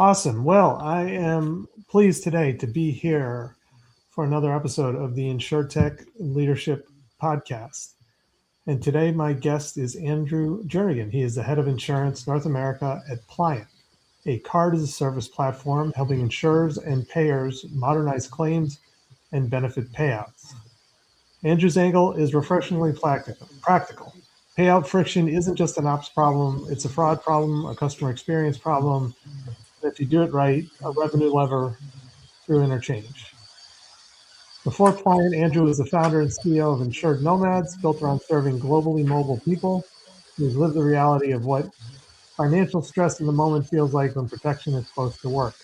Awesome. Well, I am pleased today to be here for another episode of the Insurtech Leadership Podcast. And today my guest is Andrew Jernigan. He is the head of insurance North America at Pliant, a card-as-a-service platform helping insurers and payers modernize claims and benefit payouts. Andrew's angle is refreshingly practical. Payout friction isn't just an ops problem, it's a fraud problem, a customer experience problem. If you do it right, a revenue lever through interchange. Before Pliant, Andrew was the founder and CEO of Insured Nomads, built around serving globally mobile people who've lived the reality of what financial stress in the moment feels like when protection is supposed to work.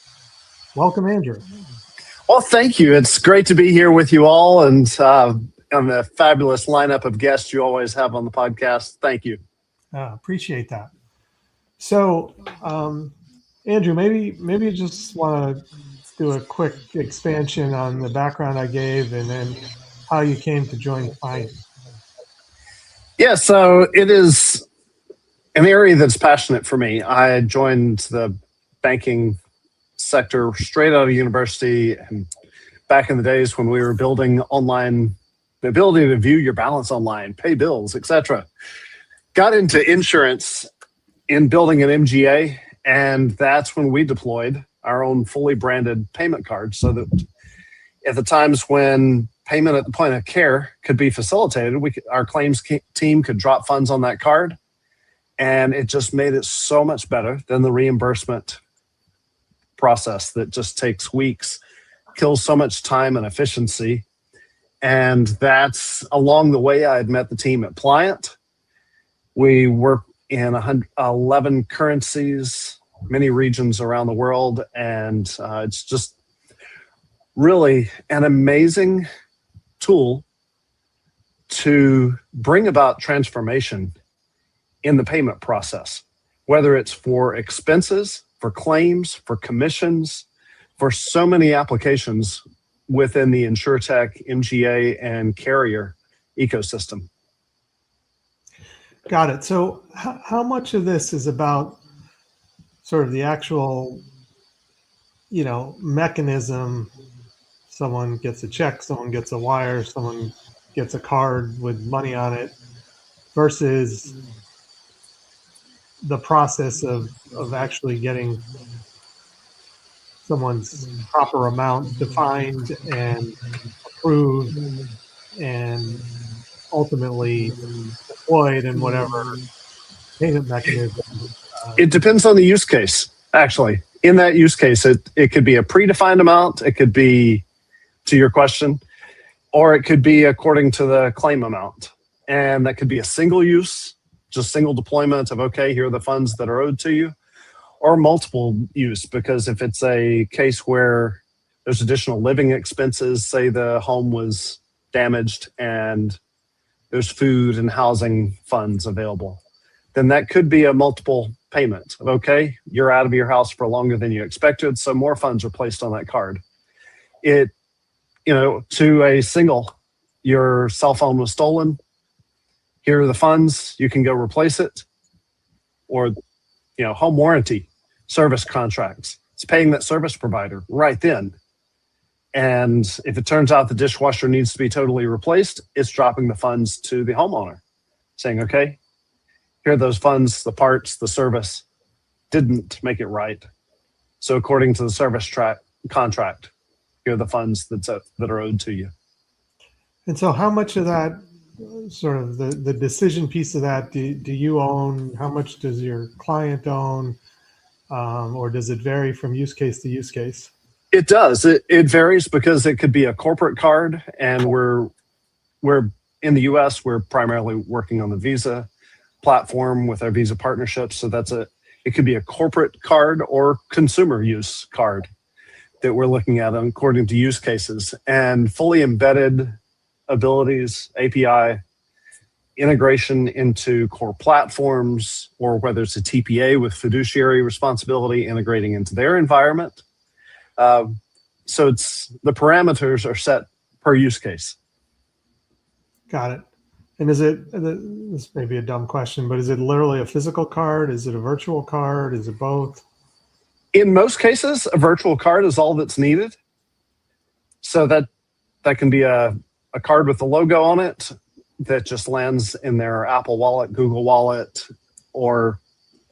Welcome, Andrew. Well, thank you. It's great to be here with you all and on the fabulous lineup of guests you always have on the podcast. Thank you. Appreciate that. So, Andrew, maybe you just want to do a quick expansion on the background I gave and then how you came to join Pliant. Yeah, so it is an area that's passionate for me. I joined the banking sector straight out of university and back in the days when we were building online, the ability to view your balance online, pay bills, etc. Got into insurance in building an MGA. And that's when we deployed our own fully branded payment card so that at the times when payment at the point of care could be facilitated, our claims team could drop funds on that card. And it just made it so much better than the reimbursement process that just takes weeks, kills so much time and efficiency. And that's along the way I had met the team at Pliant. We work in 11 currencies, many regions around the world, and it's just really an amazing tool to bring about transformation in the payment process, whether it's for expenses, for claims, for commissions, for so many applications within the Insurtech, MGA, and carrier ecosystem. Got it. So how much of this is about sort of the actual, mechanism? Someone gets a check, someone gets a wire, someone gets a card with money on it versus the process of actually getting someone's proper amount defined and approved and ultimately deployed in whatever payment mechanism. It depends on the use case, actually. In that use case, it could be a predefined amount, it could be, to your question, or it could be according to the claim amount. And that could be a single use, just single deployment of, okay, here are the funds that are owed to you, or multiple use, because if it's a case where there's additional living expenses, say the home was damaged and there's food and housing funds available, then that could be a multiple payment of, okay, you're out of your house for longer than you expected, so more funds are placed on that card. To a single, your cell phone was stolen, here are the funds, you can go replace it. Or, home warranty, service contracts, it's paying that service provider right then. And if it turns out the dishwasher needs to be totally replaced, it's dropping the funds to the homeowner, saying, okay, here are those funds, the parts, the service didn't make it right. So according to the service contract, here are the funds that are owed to you. And so how much of that, sort of the decision piece of that, do you own? How much does your client own? Or does it vary from use case to use case? It does. It varies because it could be a corporate card, and we're in the US, we're primarily working on the Visa platform with our Visa partnerships. So it could be a corporate card or consumer use card that we're looking at according to use cases, and fully embedded abilities, API integration into core platforms, or whether it's a TPA with fiduciary responsibility integrating into their environment. So the parameters are set per use case. Got it. And this may be a dumb question, but is it literally a physical card? Is it a virtual card? Is it both? In most cases, a virtual card is all that's needed. So that can be a card with a logo on it that just lands in their Apple Wallet, Google Wallet, or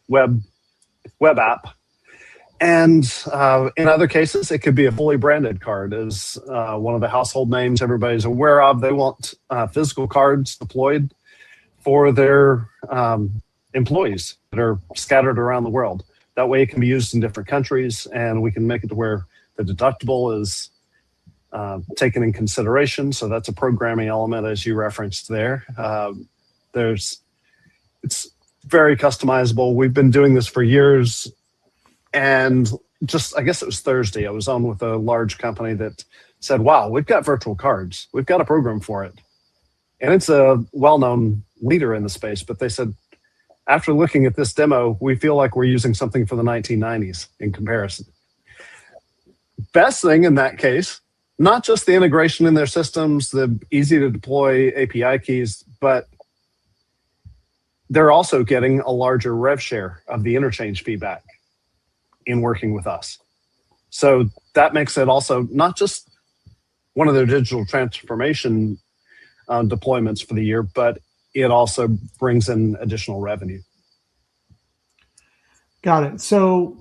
web app. And in other cases, it could be a fully branded card, as one of the household names everybody's aware of. They want physical cards deployed for their employees that are scattered around the world. That way it can be used in different countries, and we can make it to where the deductible is taken in consideration. So that's a programming element, as you referenced there. It's very customizable. We've been doing this for years. And I guess it was Thursday, I was on with a large company that said, wow, we've got virtual cards. We've got a program for it. And it's a well-known leader in the space. But they said, after looking at this demo, we feel like we're using something for the 1990s in comparison. Best thing in that case, not just the integration in their systems, the easy to deploy API keys, but they're also getting a larger rev share of the interchange feedback in working with us. So that makes it also not just one of their digital transformation deployments for the year, but it also brings in additional revenue. Got it. So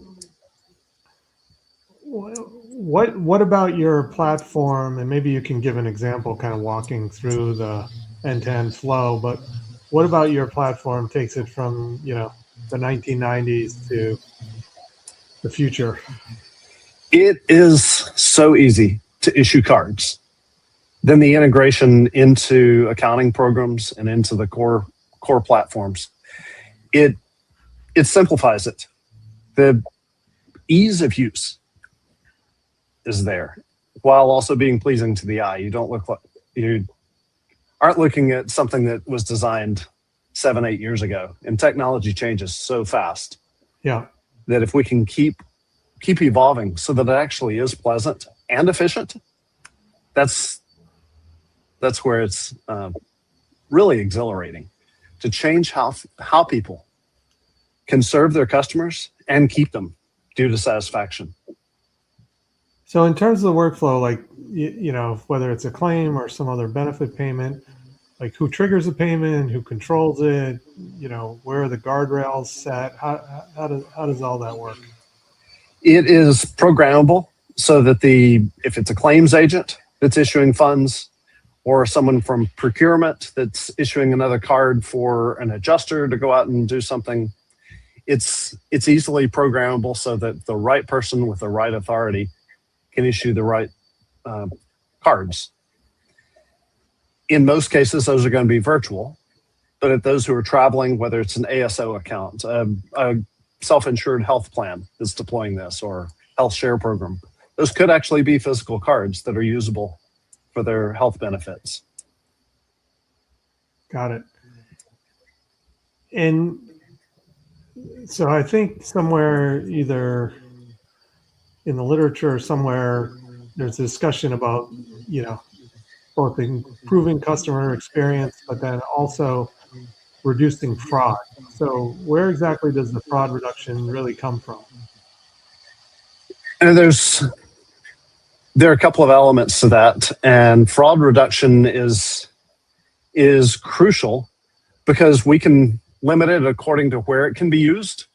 what about your platform? And maybe you can give an example, kind of walking through the end-to-end flow, but what about your platform takes it from, the 1990s to the future? It is so easy to issue cards. Then the integration into accounting programs and into the core platforms, it simplifies it. The ease of use is there, while also being pleasing to the eye. You aren't looking at something that was designed 7-8 years ago, and technology changes so fast. Yeah. That if we can keep evolving so that it actually is pleasant and efficient, that's where it's really exhilarating to change how people can serve their customers and keep them due to satisfaction. So in terms of the workflow, like, whether it's a claim or some other benefit payment, like who triggers the payment, who controls it, where are the guardrails set? How does all that work? It is programmable so that if it's a claims agent that's issuing funds, or someone from procurement that's issuing another card for an adjuster to go out and do something, it's easily programmable so that the right person with the right authority can issue the right cards. In most cases, those are going to be virtual, but at those who are traveling, whether it's an ASO account, a self-insured health plan that's deploying this, or health share program, those could actually be physical cards that are usable for their health benefits. Got it. And so I think somewhere, either in the literature or somewhere, there's a discussion about, both improving customer experience, but then also reducing fraud. So where exactly does the fraud reduction really come from? And there are a couple of elements to that, and fraud reduction is crucial because we can limit it according to where it can be used.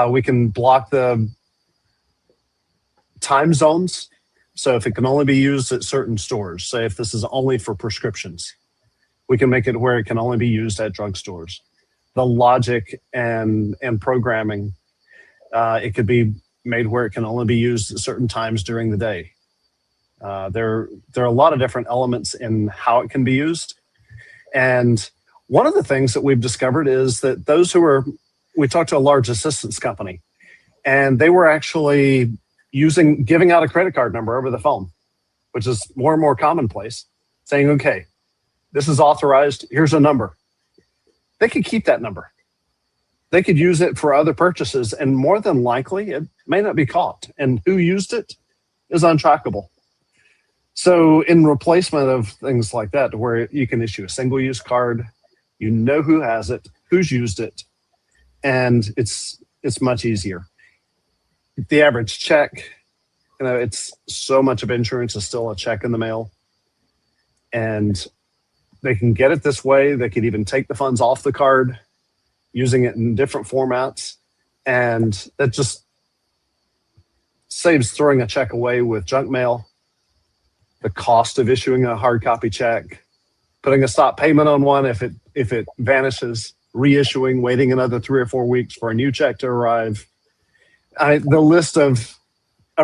We can block the time zones. So if it can only be used at certain stores, say if this is only for prescriptions, we can make it where it can only be used at drugstores. The logic and programming, it could be made where it can only be used at certain times during the day. There are a lot of different elements in how it can be used. And one of the things that we've discovered is that we talked to a large assistance company, and they were actually giving out a credit card number over the phone, which is more and more commonplace, saying, okay, this is authorized, here's a number. They could keep that number. They could use it for other purchases, and more than likely, it may not be caught. And who used it is untrackable. So in replacement of things like that, where you can issue a single-use card, you know who has it, who's used it, and it's much easier. the average check, it's so much of insurance is still a check in the mail. And they can get it this way. They could even take the funds off the card using it in different formats. And that just saves throwing a check away with junk mail, the cost of issuing a hard copy check, putting a stop payment on one if it vanishes, reissuing, waiting another 3 or 4 weeks for a new check to arrive. The list of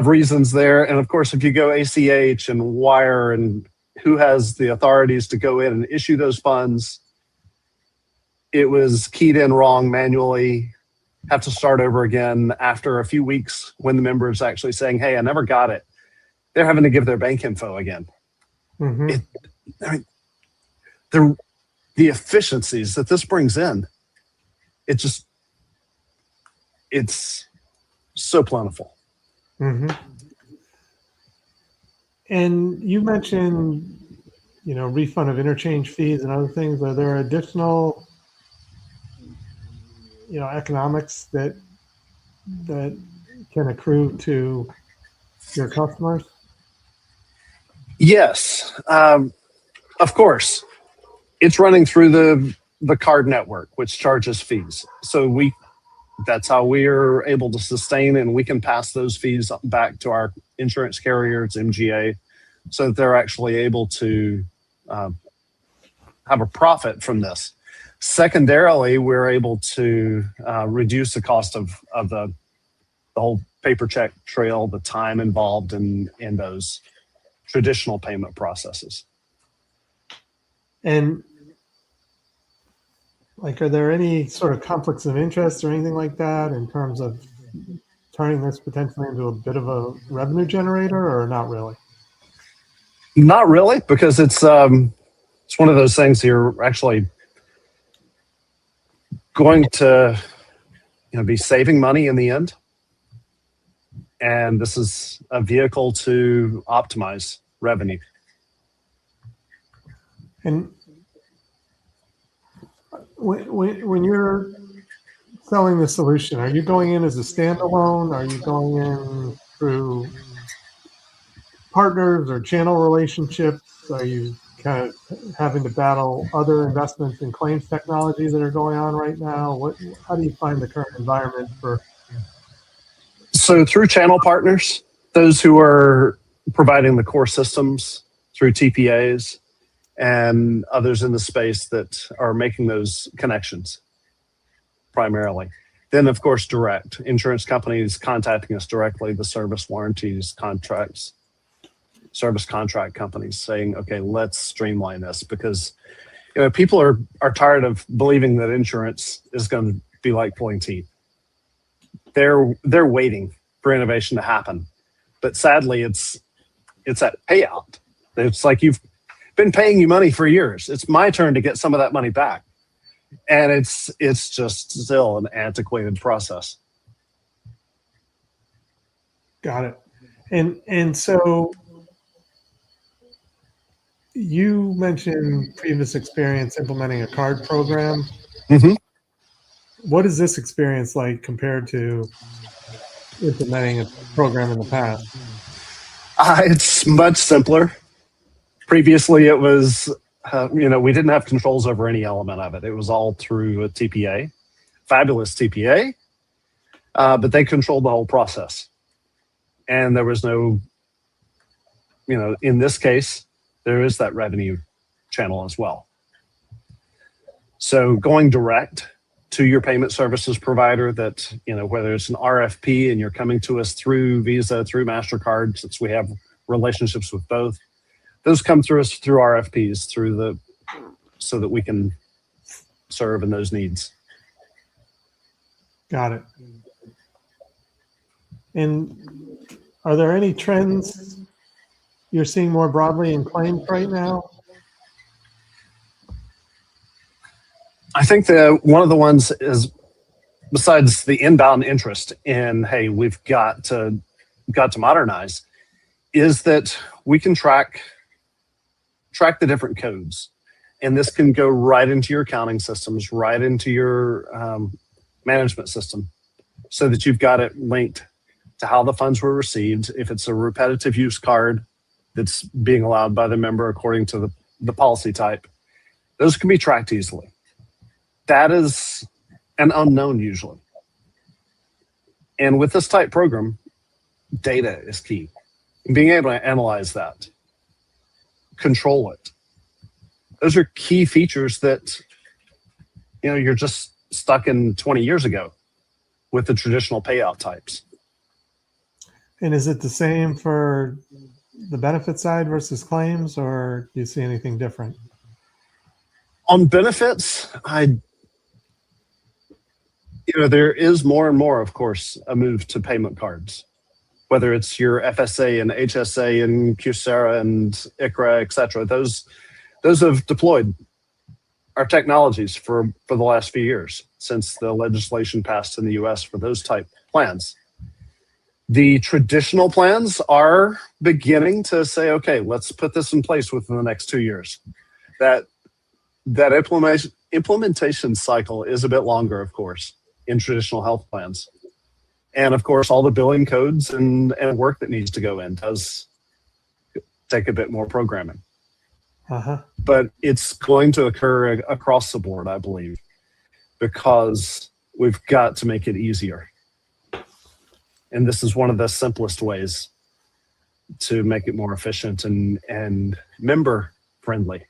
reasons there. And of course, if you go ACH and wire and who has the authorities to go in and issue those funds, it was keyed in wrong manually, have to start over again after a few weeks when the member is actually saying, hey, I never got it. They're having to give their bank info again. Mm-hmm. The efficiencies that this brings in, it's so plentiful. Mm-hmm. And you mentioned, refund of interchange fees and other things. Are there additional, economics that can accrue to your customers? Yes, of course. It's running through the card network, which charges fees. So that's how we are able to sustain, and we can pass those fees back to our insurance carriers, MGA, so that they're actually able to have a profit from this. Secondarily, we're able to reduce the cost of the whole paper check trail, the time involved in those traditional payment processes. And are there any sort of conflicts of interest or anything like that in terms of turning this potentially into a bit of a revenue generator, or not really? Not really, because it's one of those things you're actually going to be saving money in the end. And this is a vehicle to optimize revenue. And when you're selling the solution, are you going in as a standalone? Are you going in through partners or channel relationships? Are you kind of having to battle other investments in claims technology that are going on right now? How do you find the current environment for? So through channel partners, those who are providing the core systems through TPAs, and others in the space that are making those connections primarily. Then, of course, direct. Insurance companies contacting us directly, the service warranties, contracts, service contract companies saying, okay, let's streamline this, because people are tired of believing that insurance is going to be like pulling teeth. They're waiting for innovation to happen. But sadly, it's that payout. It's like you've been paying you money for years. It's my turn to get some of that money back. And it's just still an antiquated process. Got it. And so you mentioned previous experience implementing a card program. Mm-hmm. What is this experience like compared to implementing a program in the past? It's much simpler. Previously, it was, we didn't have controls over any element of it. It was all through a TPA, fabulous TPA, but they controlled the whole process. And there was no, in this case, there is that revenue channel as well. So going direct to your payment services provider that, whether it's an RFP and you're coming to us through Visa, through MasterCard, since we have relationships with both, those come through us through RFPs, so that we can serve in those needs. Got it. And are there any trends you're seeing more broadly in claims right now? I think one of the ones is, besides the inbound interest in, hey, we've got to modernize, is that we can track the different codes. And this can go right into your accounting systems, right into your management system, so that you've got it linked to how the funds were received, if it's a repetitive use card that's being allowed by the member according to the policy type. Those can be tracked easily. That is an unknown usually. And with this type program, data is key. And being able to analyze that, control it. Those are key features that, you're just stuck in 20 years ago with the traditional payout types. And is it the same for the benefit side versus claims, or do you see anything different? On benefits, there is more and more, of course, a move to payment cards, whether it's your FSA and HSA and QSERA and ICRA, et cetera. Those have deployed our technologies for the last few years since the legislation passed in the US for those type plans. The traditional plans are beginning to say, okay, let's put this in place within the next 2 years. That implementation cycle is a bit longer, of course, in traditional health plans. And of course, all the billing codes and work that needs to go in does take a bit more programming. But it's going to occur across the board, I believe, because we've got to make it easier. And this is one of the simplest ways to make it more efficient and member friendly.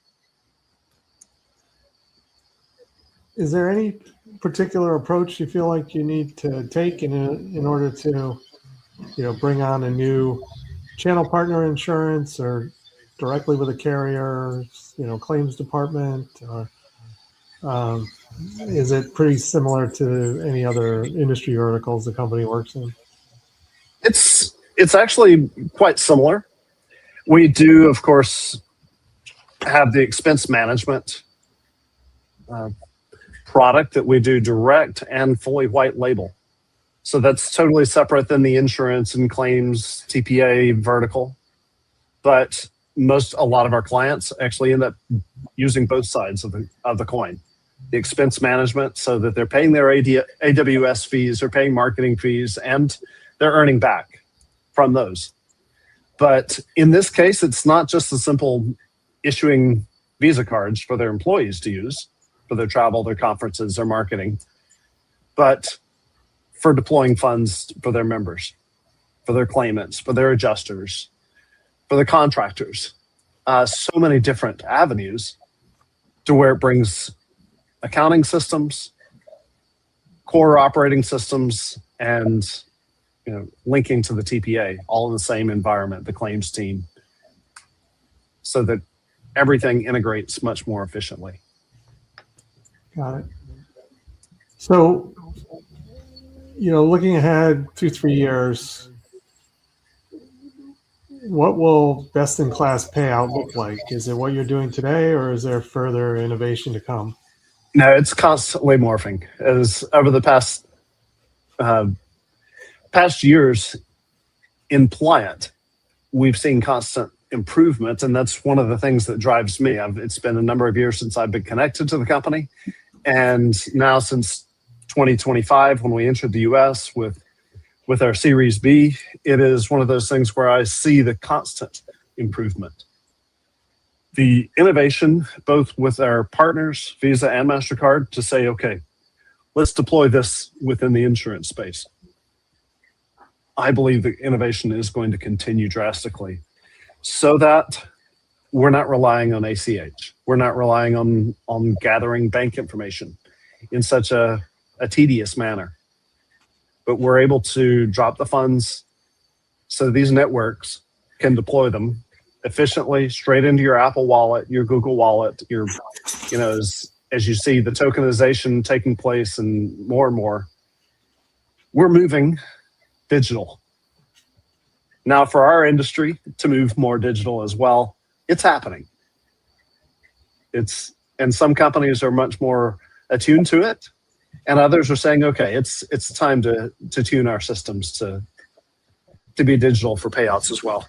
Is there any particular approach you feel like you need to take in order to, bring on a new channel partner insurance, or directly with a carrier, claims department, or is it pretty similar to any other industry verticals the company works in? It's actually quite similar. We do, of course, have the expense management product that we do direct and fully white label. So that's totally separate than the insurance and claims TPA vertical. But a lot of our clients actually end up using both sides of the coin. The expense management, so that they're paying their AWS fees, they're paying marketing fees, and they're earning back from those. But in this case, it's not just a simple issuing Visa cards for their employees to use for their travel, their conferences, their marketing, but for deploying funds for their members, for their claimants, for their adjusters, for the contractors. So many different avenues to where it brings accounting systems, core operating systems, and linking to the TPA, all in the same environment, the claims team, so that everything integrates much more efficiently. Got it. So, looking ahead 2-3 years, what will best-in-class payout look like? Is it what you're doing today, or is there further innovation to come? No, it's constantly morphing. As over the past years in Pliant, we've seen constant improvement, and that's one of the things that drives me. It's been a number of years since I've been connected to the company, and now since 2025, when we entered the US with our Series B, it is one of those things where I see the constant improvement. The innovation, both with our partners, Visa and MasterCard, to say, okay, let's deploy this within the insurance space. I believe the innovation is going to continue drastically, so that we're not relying on ACH. We're not relying on gathering bank information in such a tedious manner. But we're able to drop the funds so these networks can deploy them efficiently straight into your Apple Wallet, your Google Wallet, as you see the tokenization taking place and more, we're moving digital. Now, for our industry to move more digital as well, it's happening. And some companies are much more attuned to it, and others are saying, okay, it's time to tune our systems to be digital for payouts as well.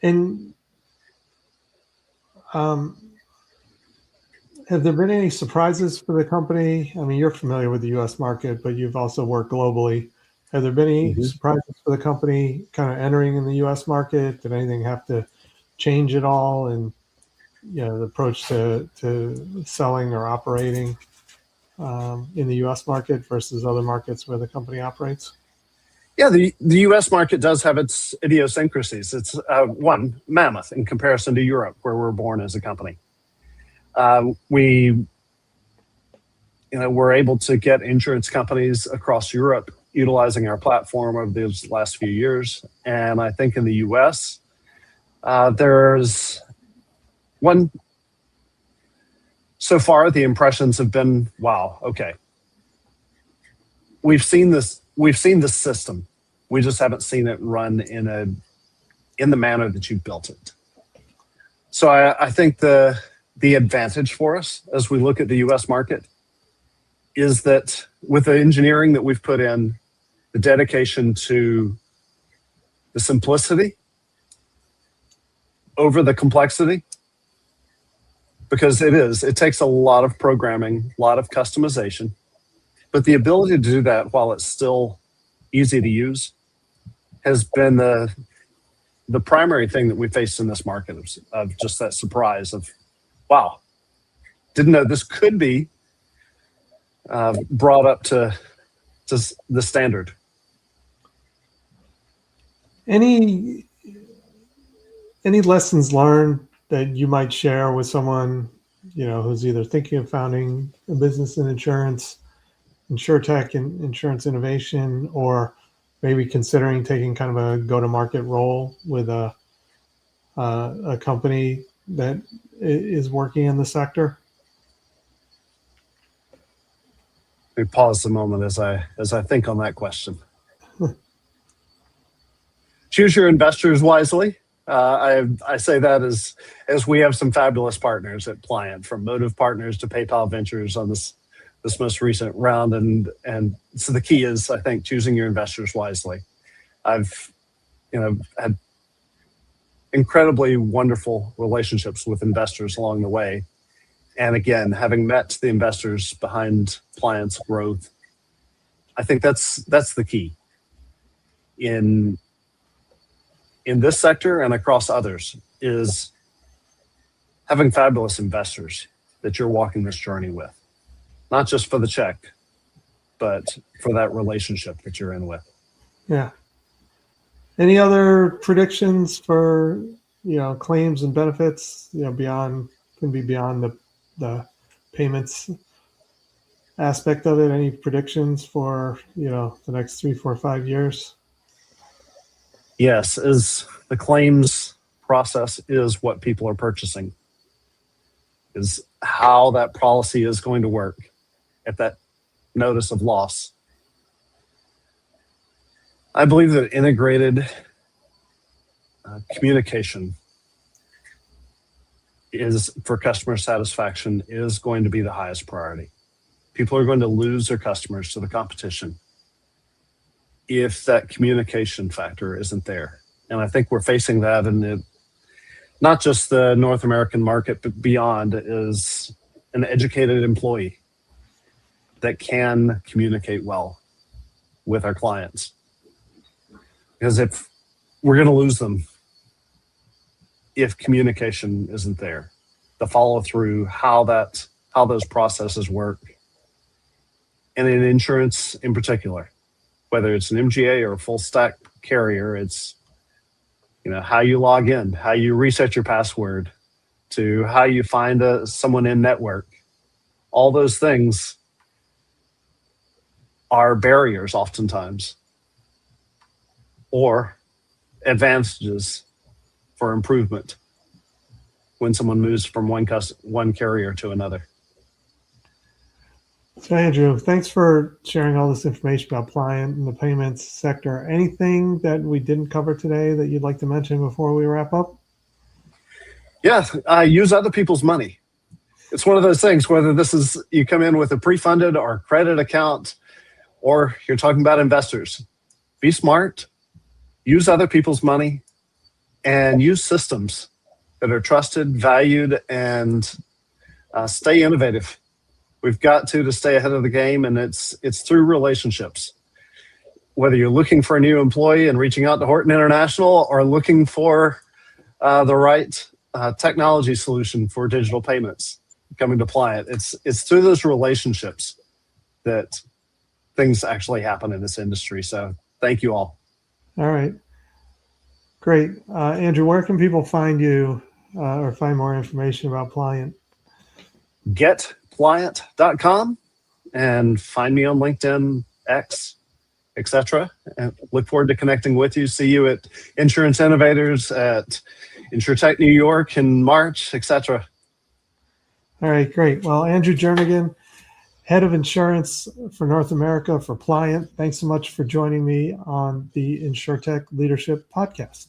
And Have there been any surprises for the company? I mean, you're familiar with the U.S. market, but you've also worked globally. Have there been any surprises for the company kind of entering in the U.S. market? Did anything have to change at all in the approach to selling or operating in the U.S. market versus other markets where the company operates? Yeah, the U.S. market does have its idiosyncrasies. It's one mammoth in comparison to Europe, where we're born as a company. We were able to get insurance companies across Europe utilizing our platform over these last few years. And I think in the US, there's one, so far the impressions have been, wow, okay. We've seen this system. We just haven't seen it run in the manner that you've built it. So I think the advantage for us as we look at the US market is that with the engineering that we've put in, the dedication to the simplicity over the complexity, because it takes a lot of programming, a lot of customization, but the ability to do that while it's still easy to use has been the primary thing that we faced in this market of just that surprise of, wow, didn't know this could be brought up to the standard. Any lessons learned that you might share with someone, who's either thinking of founding a business in insurance, Insurtech and insurance innovation, or maybe considering taking kind of a go-to-market role with a company that is working in the sector? Let me pause a moment as I think on that question. Choose your investors wisely. I say that as we have some fabulous partners at Pliant, from Motive Partners to PayPal Ventures on this most recent round, and so the key is, I think, choosing your investors wisely. I've had incredibly wonderful relationships with investors along the way, and again, having met the investors behind Pliant's growth, I think that's the key in this sector and across others, is having fabulous investors that you're walking this journey with, not just for the check, but for that relationship that you're in with. Yeah. Any other predictions for claims and benefits beyond the payments aspect of it? Any predictions for the next 3, 4, 5 years? Yes, as the claims process is what people are purchasing, is how that policy is going to work at that notice of loss. I believe that integrated communication is, for customer satisfaction, is going to be the highest priority. People are going to lose their customers to the competition if that communication factor isn't there. And I think we're facing that in not just the North American market, but beyond, is an educated employee that can communicate well with our clients. Because if we're going to lose them if communication isn't there, the follow through, how those processes work, and in insurance in particular, whether it's an MGA or a full stack carrier, it's how you log in, how you reset your password, to how you find someone in network. All those things are barriers oftentimes, or advantages for improvement when someone moves from one carrier to another. So Andrew, thanks for sharing all this information about Pliant and the payments sector. Anything that we didn't cover today that you'd like to mention before we wrap up? Yeah, use other people's money. It's one of those things, whether this is you come in with a pre-funded or credit account, or you're talking about investors. Be smart, use other people's money, and use systems that are trusted, valued, and Stay innovative. We've got to stay ahead of the game, and it's through relationships. Whether you're looking for a new employee and reaching out to Horton International, or looking for the right technology solution for digital payments, coming to Pliant, it's through those relationships that things actually happen in this industry. So thank you all. All right. Great. Andrew, where can people find you or find more information about Pliant? Getpliant.com, and find me on LinkedIn, X, etc. And look forward to connecting with you. See you at Insurance Innovators at Insurtech New York in March, etc. All right, great. Well, Andrew Jernigan, Head of Insurance for North America for Pliant, thanks so much for joining me on the Insurtech Leadership Podcast.